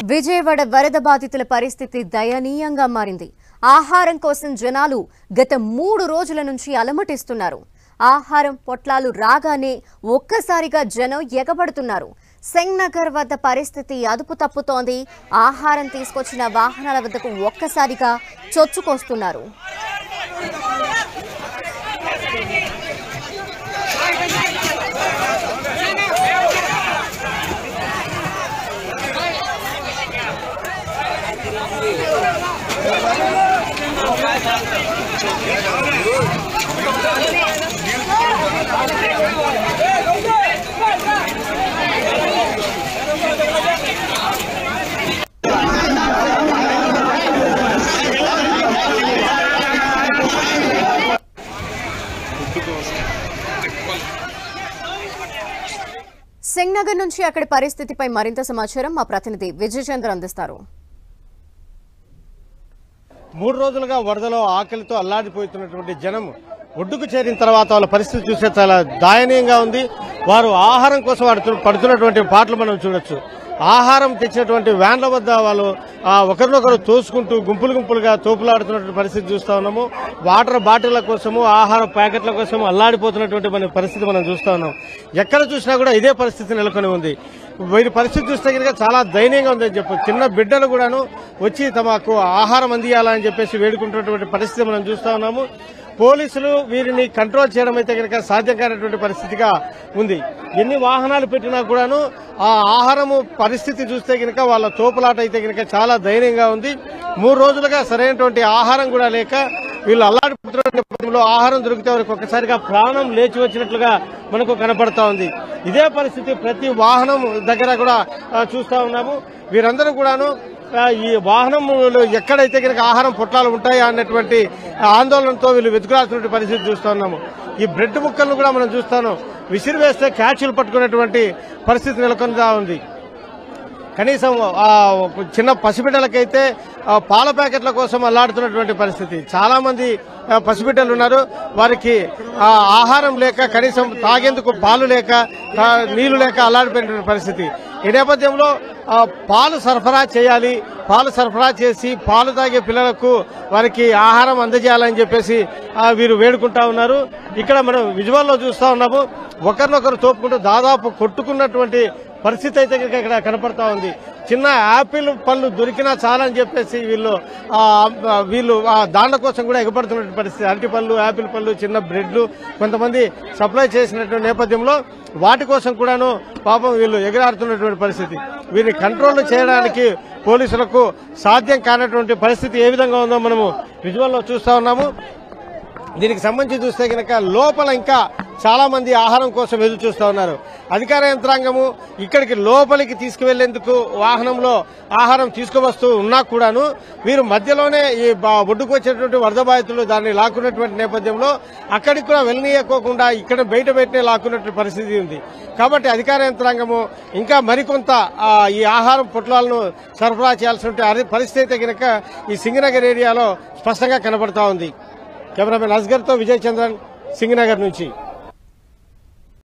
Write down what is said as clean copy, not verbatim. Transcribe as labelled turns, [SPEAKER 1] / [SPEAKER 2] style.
[SPEAKER 1] విజయవాడ వరద బాధితుల పరిస్థితి దయనీయంగా మారింది. ఆహారం కోసం జనాలు గత 3 రోజుల నుంచి అలమటిస్తున్నారు. ఆహారం పొట్లాలు రాగానే ఒక్కసారిగా జనం ఎగబడుతున్నారు. సింగ్ నగర్ వద్ద పరిస్థితి అదుపు తప్పుతోంది. ఆహారం తీసుకొచ్చిన వాహనాల వద్దకు ఒక్కసారిగా చొచ్చుకొస్తున్నారు. సింగ్ నగర్ నుంచి అక్కడి పరిస్థితిపై మరింత సమాచారం మా ప్రతినిధి విజయ్ చంద్ర అందిస్తారు.
[SPEAKER 2] 3 రోజులుగా వరదలో ఆకలితో అల్లాడిపోతున్నటువంటి జనం ఒడ్డుకు చేరిన తర్వాత వాళ్ళ పరిస్థితి చూస్తే చాలా దయనీయంగా ఉంది. వారు ఆహారం కోసం పడుతున్నటువంటి పాటలు మనం చూడొచ్చు. ఆహారం తెచ్చినటువంటి వ్యాన్ల వద్ద వాళ్ళు ఒకరినొకరు తోసుకుంటూ గుంపులుగా తోపులాడుతున్నటువంటి పరిస్థితి చూస్తా ఉన్నాము. వాటర్ బాటిళ్ల కోసము ఆహార ప్యాకెట్ల కోసం అల్లాడిపోతున్నటువంటి మన పరిస్థితి మనం చూస్తా ఉన్నాం. ఎక్కడ చూసినా కూడా ఇదే పరిస్థితి నెలకొని ఉంది. వీరి పరిస్థితి చూస్తే కనుక చాలా దయనీయంగా ఉందని చెప్పు. చిన్న బిడ్డలు కూడాను వచ్చి తమకు ఆహారం అందియాలని చెప్పేసి వేడుకుంటున్నటువంటి పరిస్థితి మనం చూస్తా ఉన్నాము. పోలీసులు వీరిని కంట్రోల్ చేయడం అయితే కనుక సాధ్యం కానటువంటి పరిస్థితిగా ఉంది. ఎన్ని వాహనాలు పెట్టినా కూడాను ఆ ఆహారము పరిస్థితి చూస్తే కనుక వాళ్ళ తోపులాట అయితే కనుక చాలా దయనీయంగా ఉంది. 3 రోజులుగా సరైనటువంటి ఆహారం కూడా లేక వీళ్ళు అల్లాడిపోతున్న నేపథ్యంలో ఆహారం దొరికితే వారికి ఒక్కసారిగా ప్రాణం లేచి వచ్చినట్లుగా మనకు కనపడతా ఉంది. ఇదే పరిస్థితి ప్రతి వాహనం దగ్గర కూడా చూస్తా ఉన్నాము. వీరందరూ కూడాను ఈ వాహనంలో ఎక్కడైతే కనుక ఆహారం పొట్లాలు ఉంటాయా అన్నటువంటి ఆందోళనతో వీళ్ళు వెతుకులాల్సిన పరిస్థితి చూస్తా ఉన్నాము. ఈ బ్రెడ్ ముక్కలను కూడా మనం చూస్తాను విసిరివేస్తే క్యాచ్లు పట్టుకునేటువంటి పరిస్థితి నెలకొందా ఉంది. కనీసం చిన్న పసిబిడ్డలకైతే పాల ప్యాకెట్ల కోసం అల్లాడుతున్నటువంటి పరిస్థితి. చాలా మంది పసిబిడ్డలు ఉన్నారు. వారికి ఆహారం లేక కనీసం తాగేందుకు పాలు లేక నీళ్లు లేక అల్లాడిపోయినటువంటి పరిస్థితి. ఈ నేపథ్యంలో పాలు సరఫరా చేయాలి. పాలు సరఫరా చేసి పాలు తాగే పిల్లలకు వారికి ఆహారం అందజేయాలని చెప్పేసి వీరు వేడుకుంటా ఉన్నారు. ఇక్కడ మనం విజువల్లో చూస్తా ఉన్నాము. ఒకరినొకరు తోపుకుంటూ దాదాపు కొట్టుకున్నటువంటి పరిస్థితి అయితే ఇక్కడ కనపడతా ఉంది. చిన్న యాపిల్ పళ్ళు దొరికినా చాలని చెప్పేసి వీళ్ళు దాండ్ల కోసం కూడా ఎగపడుతున్నటువంటి పరిస్థితి. అరటి పళ్ళు, యాపిల్ పళ్ళు, చిన్న బ్రెడ్లు కొంతమంది సప్లై చేసినటువంటి నేపథ్యంలో వాటి కోసం కూడాను పాపం వీళ్ళు ఎగరాడుతున్నటువంటి పరిస్థితి. వీరిని కంట్రోల్ చేయడానికి పోలీసులకు సాధ్యం కానటువంటి పరిస్థితి ఏ విధంగా ఉందో మనము విజువల్లో చూస్తా ఉన్నాము. దీనికి సంబంధించి చూస్తే కనుక లోపల ఇంకా చాలా మంది ఆహారం కోసం ఎదురు చూస్తా ఉన్నారు. అధికార యంత్రాంగము ఇక్కడికి లోపలికి తీసుకువెళ్లేందుకు వాహనంలో ఆహారం తీసుకువస్తూ ఉన్నా కూడాను వీరు మధ్యలోనే ఈ ఒడ్డుకు వచ్చేటువంటి వరద బాధితులు దాన్ని లాక్కున్నటువంటి నేపథ్యంలో అక్కడికి కూడా వెళ్ళనీయకోకుండా ఇక్కడ బయట లాక్కున్నటువంటి పరిస్థితి ఉంది. కాబట్టి అధికార యంత్రాంగము ఇంకా మరికొంత ఈ ఆహారం పొట్లాలను సరఫరా చేయాల్సిన పరిస్థితి కనుక ఈ సింగనగర్ ఏరియాలో స్పష్టంగా కనబడతా ఉంది. కెమెరామెన్ అస్గర్ తో విజయ్ చంద్రన్, సింగనగర్ నుంచి.